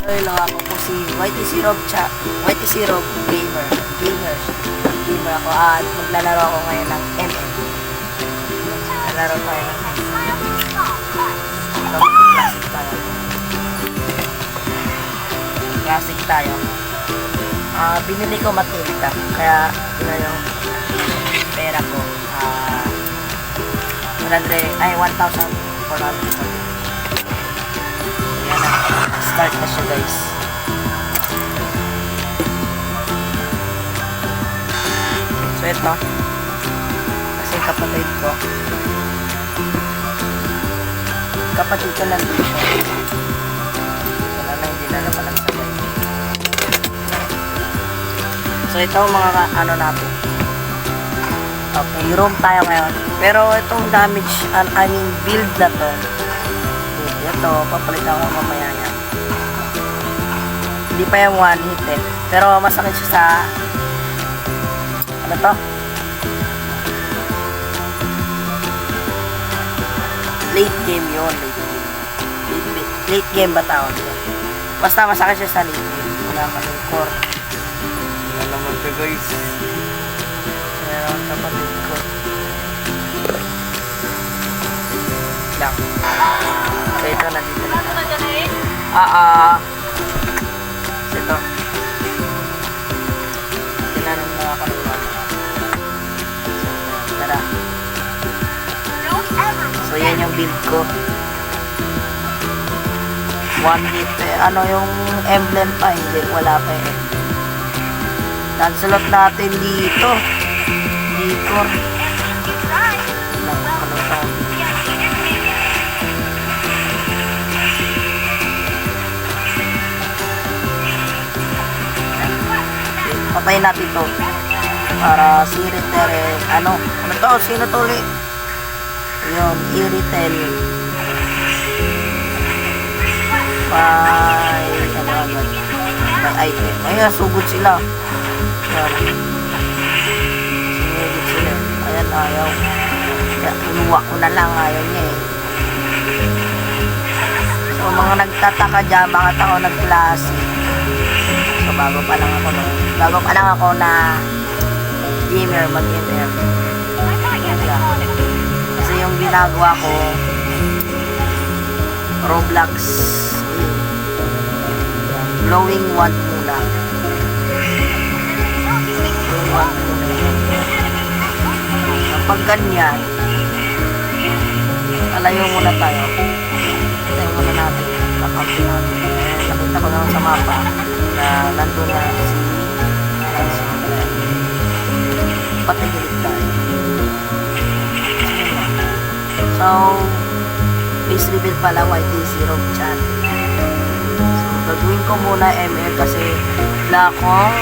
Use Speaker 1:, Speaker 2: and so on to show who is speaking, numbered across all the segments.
Speaker 1: Hello, ako po si YTC Rob Gamer. Gamer ako at maglalaro ako ngayon ng ML. Maglalaro tayo ng Classic tayo. Binili ko Matilda, kaya yun yung pera ko. 1,400. Yan na. Start na siya, guys. So ito kasi kapatid ko nandito, wala na, hindi na naman ang sabay. So ito mga ano natin, okay, room tayo ngayon, pero itong damage, build na to, ito papalitan ko mamaya yan. Hindi pa yung one hit eh, pero masakit siya sa ano to, late game yun, late game ba tawag yun? Basta masakit siya sa late game. Wala kami core. Wala naman to, guys. Kaya ang kapatid ko lang. So ito, nandito na. So ito, tinanong na ako ng mga. Tara. So yan yung build ko. One hit eh. Ano yung emblem pa? Hindi, wala pa eh. Lancelot natin dito. Decor. Ano to? Patayin natin to. Para si Ritere. Ano to? Sino to ulit? Yung Iritel may item. Ayan, sugod sila. Ayan. Sinugod sila. Ayan, ayaw. Kaya inuwa ko na lang. Ayaw niya eh. So, mga nagtataka dyan, bakit ako nag-classic. So, bago pa lang ako na gamer, mag-gamer. Kasi yung ginagawa ko Roblox glowing wand muna. Kapag ganyan, alayo muna tayo. Tayo muna natin. Kakampi natin. Nakita ko naman sa mapa na nandun na si patigilid tayo. So, base level pala YTC Rob chat. So, gagawin ko muna ML kasi wala akong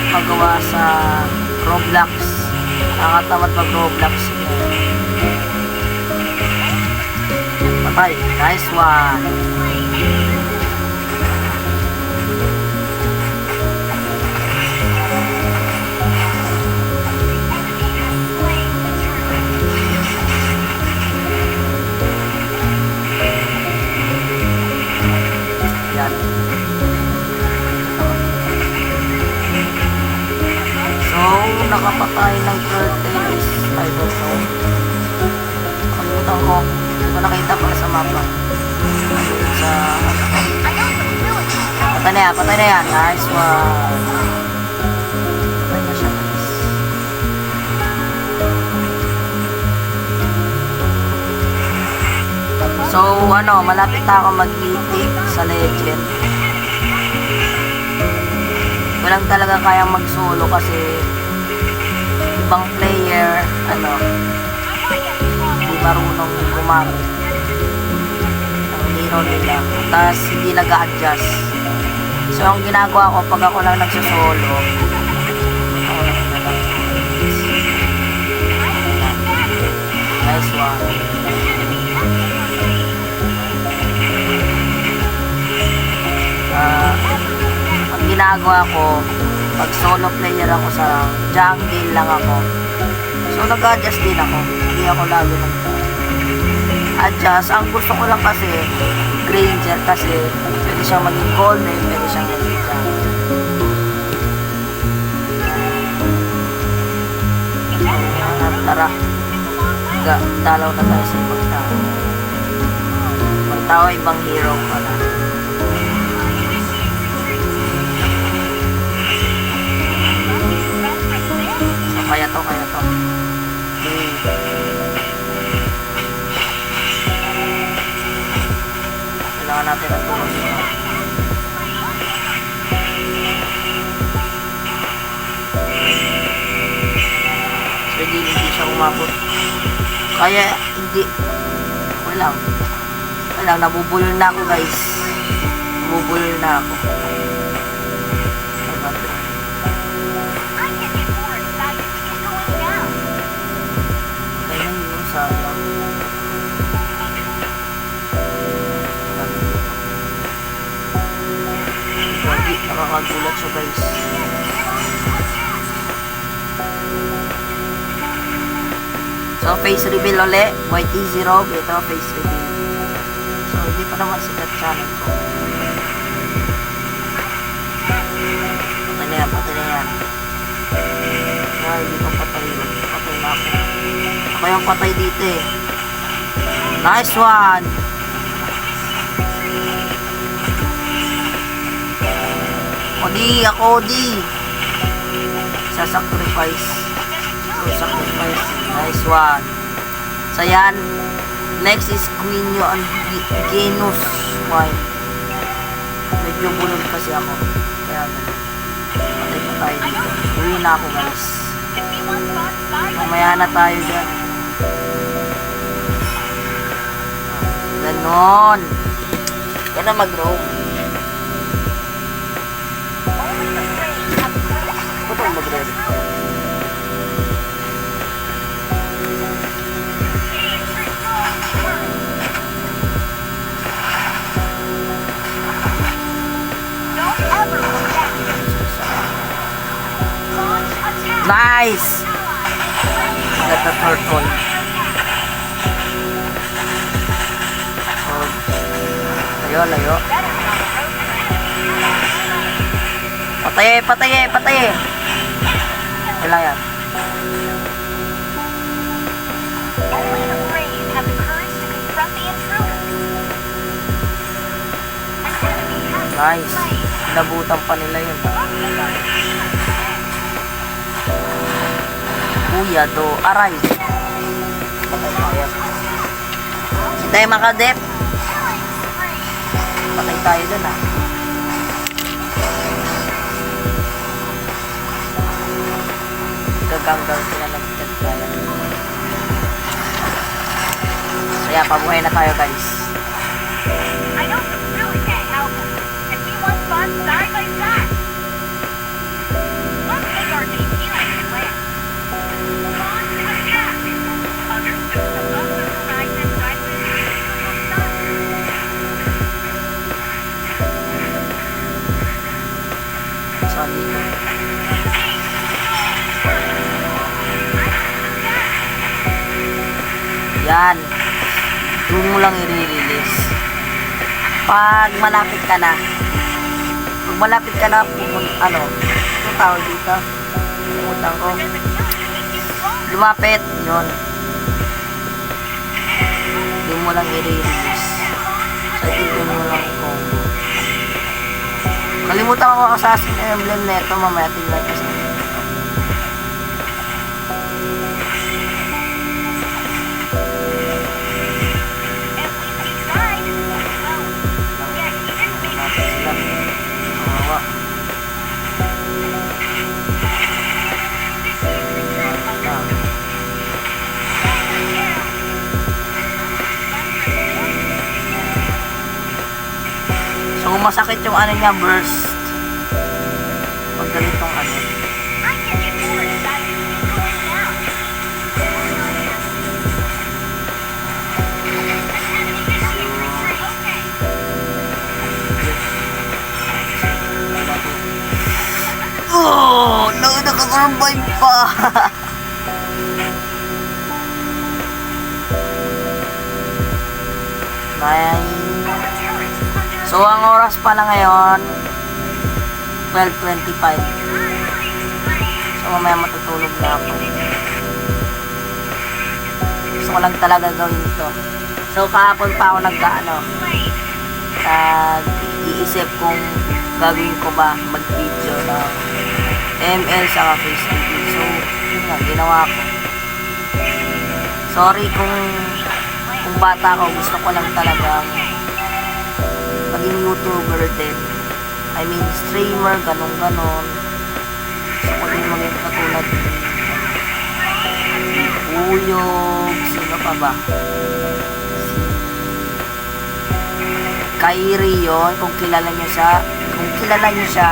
Speaker 1: magawa sa Roblox. Nakakatamad mag Roblox. Patay. Nice one. So, nakapatay ng curtains. I don't know. Nakalimutan ko. Hindi ko nakita pala sa mapa. Sa patay na yan. Nice one. Patay na siya, guys. So, malapit na ako mag-mythic sa legend. Walang talaga kayang mag-solo kasi ibang player, hindi marunong gumamit ang hero nila. Tapos hindi nag-a-adjust. So, ang ginagawa ko, pag ako lang nagsosolo, nice one. Ang ginagawa ko, pag solo player ako sa jungle lang ako, so nag-adjust din ako, hindi ako lagi adjust. Ang gusto ko lang kasi, Granger kasi pwede siyang maging golden, pwede siyang maging jungle. Tara, dalaw na tayo sa ibang tao. Ibang tao, ibang hero pala. So, kaya to. Kailangan natin ang tulong dito. So, hindi siya umabot. Kaya, hindi. Walang, nabubulol na ako, guys. Nabubulol na ako. Ayun yung sayang. Hindi, nakakagulat siya, guys. So, face reveal ulit. YT0. Ito, face reveal. So, hindi pa naman sikat channel ko. Patay na yan. Hindi pa patay. Patay na ako. Ako yung patay dito eh. Nice one! Odi. Sacrifice. Nice one. So yan. Next is Quinio and Genus Wine. Medyo bulog kasi ako. Kaya patay pa tayo dito. Uwi na ako, guys. Mamaya na tayo dyan. Ganon. Yan na mag-roam. Ba't ang mag-roam? Nice! Got the turtle. Layo. Patay. Wala yan. Nice. Nabutan pa nila yun. Kuya do. Aray. Patay tayo. Hindi tayo makadep. Patay tayo dun ah. Gaganggang sila nagtagkaya. Kaya pabuhay na tayo, guys.
Speaker 2: I know you really can't help him. If he wants fun, side by side. Let's make our team healing and land. Launch attack! Understood. Above the horizon, silence, beautiful sun.
Speaker 1: Saan dito? Yan. Doon mo lang i-release. Pag malapit ka na, ano, ito tawag dito. Pumutang ko. Lumapit. Yun. Doon mo lang i-release. Sa dito mo lang i-combo. Kalimutan ko Assassin's Emblem neto. Mamaya tingnan ko sa So, masakit yung ano niya, burst. Pag ganitong ano. Oh! No, nakasurvive pa! So, ang oras pala ngayon, 12:25. So, mamaya matutulog na ako. Gusto ko lang talaga gawin ito. So, kahapon pa ako nag-iisip kung gagawin ko ba mag-video ng ML sa Facebook. So, yun nga, ginawa ko. Sorry kung bata ako, gusto ko lang talagang maging YouTuber din. I mean, streamer, ganon-ganon. Gusto ko din maging katulad ni Uyog, sino pa ba? Kyrie yun, kung kilala nyo siya. Kung kilala nyo siya,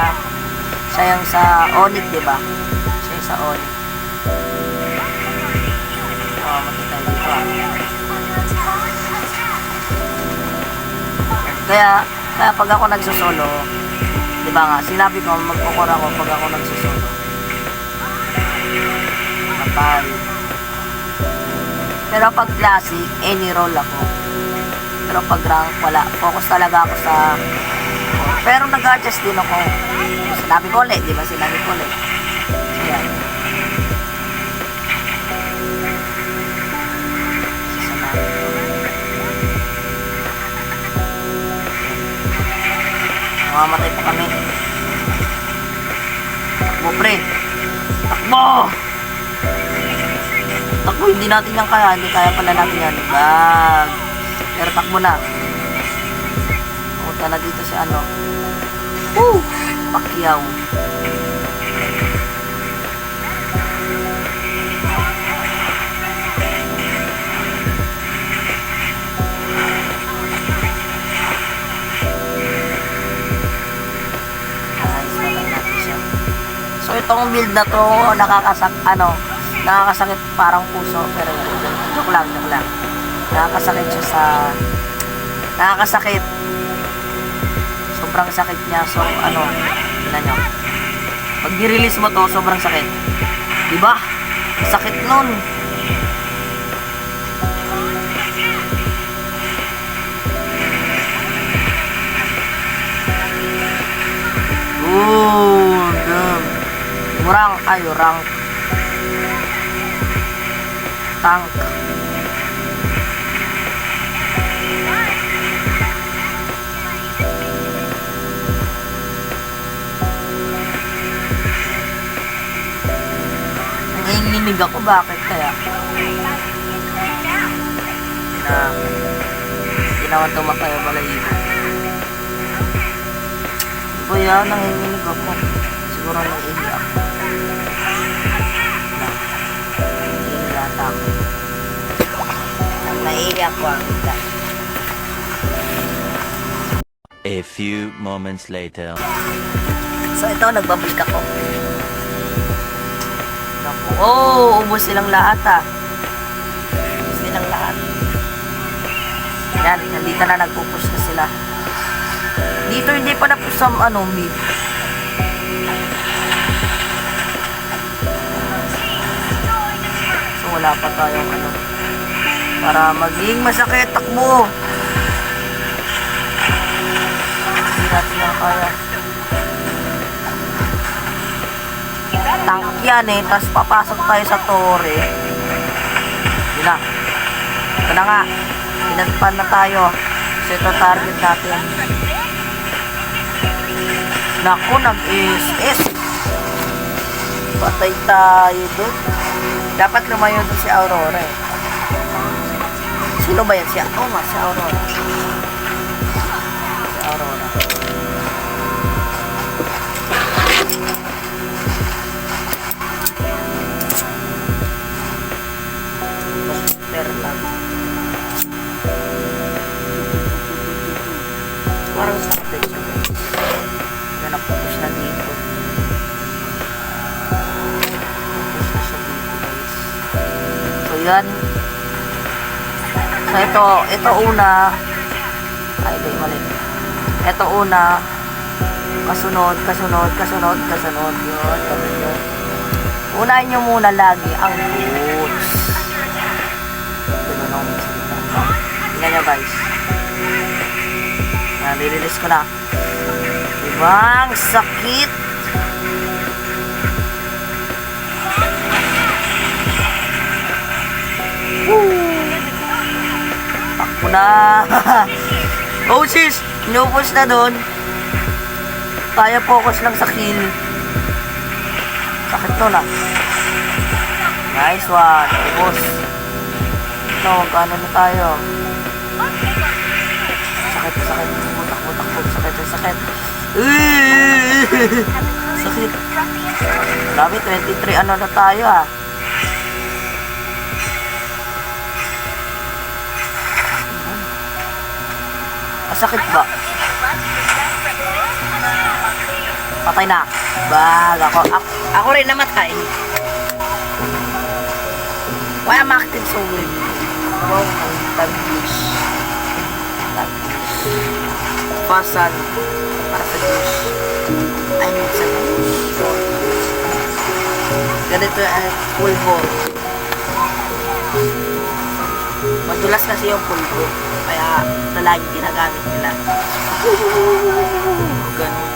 Speaker 1: siya yung sa Onyx, diba? Siya yung sa Onyx. Makita dito Kaya pag ako nagsusolo, diba nga, sinabi ko, magkukura ako pag ako nagsusolo. Matay. Pero pag classic, any role ako. Pero pag rank, wala. Focus talaga ako sa... Pero nag-adjust din ako. Sinabi ko ulit, diba? Sinabi ko ulit. Ayan. Mamamatay pa kami. Takbo, pre. Takbo! Takbo, hindi natin yan kaya. Hindi kaya pala natin yan. Bag. Pero takbo na. Punta na dito si ano. Woo! Pacquiao. So itong build na to nakakasakit parang puso, pero joke lang. Nakakasakit siya nakakasakit. Sobrang sakit niya. So tingnan nyo. Pag i-release mo to, sobrang sakit. Diba? Sakit nun. Rank tank. Nanginginig ako, bakit kaya? Hindi naman tumatayo balayibo. Kuya, nanginginig ako. Siguro naiiyak ako. Naiiyak ko ang ita.
Speaker 3: A few moments later.
Speaker 1: So ito, nagbabalik ako. Naku, ubos silang lahat Ubos silang lahat. Yan, nandito na nagpupush na sila. Dito hindi pa na push sa mid. So wala pa tayong para maging masakit. Takbo. Hindi natin lang kaya. Tank yan tapos papasok tayo sa torre. Yun na. Ito na nga. Pinagpan na tayo. So ito target natin. Naku, nag-is. Patay tayo dun. Dapat lumayo dun si Aurora Sino ba yan? Si Aurora. Si Aurora. Lang. Parang sakit siya, guys. Kaya napupush na dito. Napupush na siya dito, guys. So, yan. So, ito una. Ay, ito yung mali. Ito una. Kasunod. Yun. Unahin nyo muna lagi ang boots. Tingnan nyo, guys. Nalililis ko na. Diba? Ang sakit. Takbo na. Oh sis, inubos na doon. Kaya focus lang sa kill. Sakit to na. Nice one. Ubos. Ito, magkano na tayo? Sakit. Takbo. Sakit. Sakit. Grabe, 23 ano na tayo ah. Masakit ba? Patay na. Bag ako rin namatay. Why am I acting so weird? Wow, ang taglish. Pasan para sa Diyos. I need some ganito ay pulbo. Madulas kasi yung pulbo. Kaya ito lagi ginagamit nila. Ganun.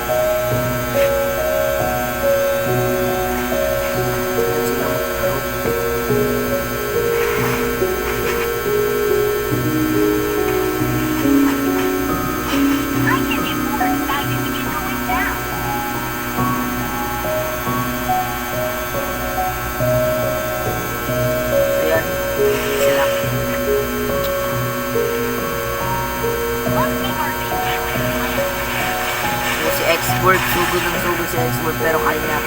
Speaker 1: X-Word, sugod si X-Word pero kaya niya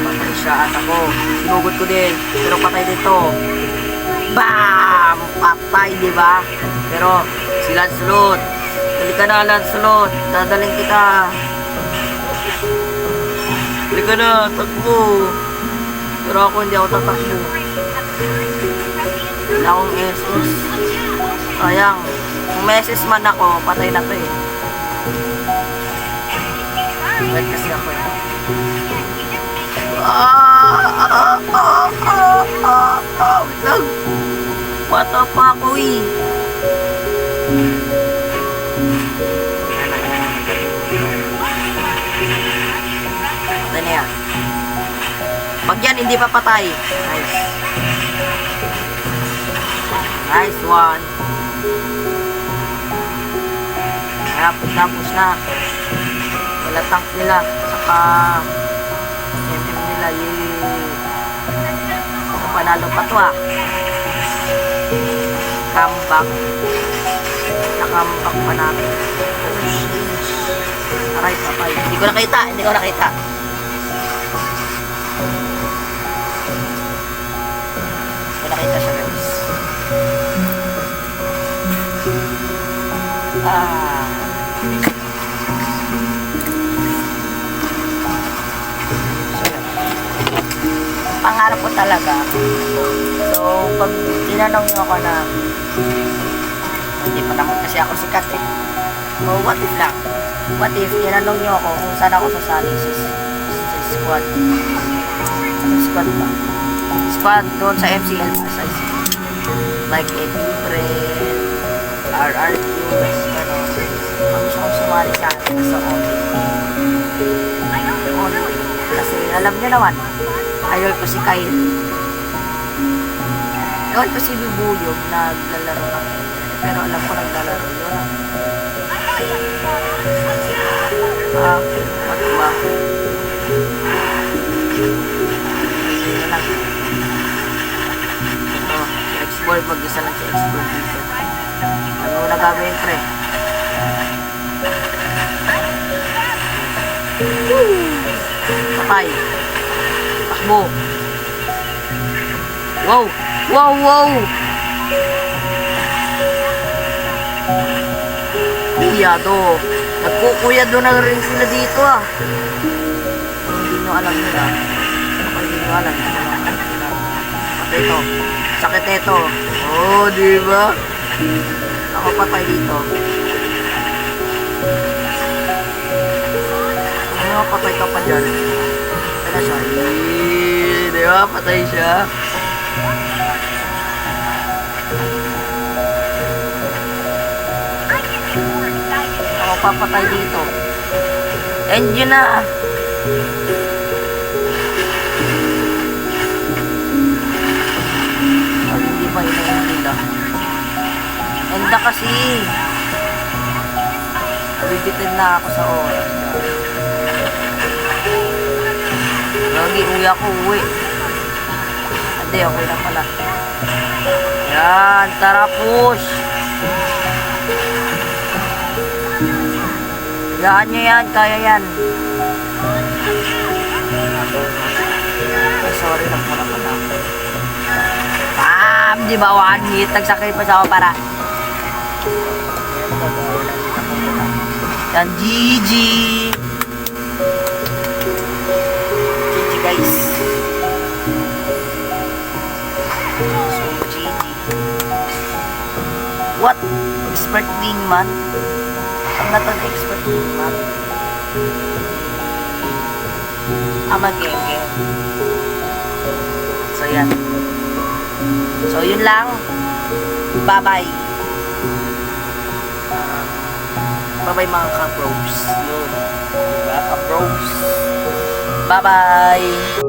Speaker 1: patay siya at ako sinugod ko din pero patay dito. Bam! Patay, diba? Pero si Lancelot, halika na Lancelot, dadaling kita. Halika na, takbo. Pero ako hindi ako tatakbo. Wala akong SS. Sayang, kung may SS man ako, patay na to eh. Wait kasi ako eh. Wait lang. Bata pa ako eh. Patay na yan. Pag yan hindi pa patay. Nice. Nice one. Tapos na. Wala tank nila. Saka MM nila. Panalo pa to ah. Comeback. Nakambak pa namin. Aray, papay. Hindi ko nakita. Hindi ko nakita siya guys. Pangarap ko talaga. So, pag tinanong nyo ako na hindi pa naman kasi ako sikat eh. So, what if lang? What if tinanong nyo ako kung saan ako sasali sa squad? Sa squad ba? Squad doon sa MCL sa like Epibre, RRQ, ano. Gusto kong sumali sa akin sa Only. Kasi alam nyo naman, idol ko si Kyle. Idol ko si Bibuyog naglalaro ng pero alam ko naglalaro yun. What ba? Ito lang. Ito, si X-Boy, mag-isa lang si X-Boy dito. Ano mo na gagawin, pre? Patay. Takbo. Wow! Wow! Wow! Kuyado. Nagkukuyado na rin sila dito ah. Hindi nyo alam nila. Ano kayo hindi nyo alam? Patay ito. Sakit ito. Oh, diba? Ako patay dito. Ano patay ka pa dyan? Patay siya. Diba? Patay siya.
Speaker 2: I get more excited
Speaker 1: papatay dito. End yun na. Oh, hindi pa ina-end nila. End na kasi. Nabibitin na ako sa oras. Lagi uwi ako, uwi. Hindi, okay na pala. Yan, tara push. Yan nyo yan, kaya yan. Ay, sorry, nagpuna pala ako. Bam! Di ba, 1 hit? Nag-sacrifice ako para. Yan, GG! GG, guys. So, GG. What? Expert wingman? I'm not an expert wingman. I'm a genge. So, yan. So, yun lang. Bye-bye. Bye-bye mga ka-bros. Yun. Diba, ka-bros? Bye-bye.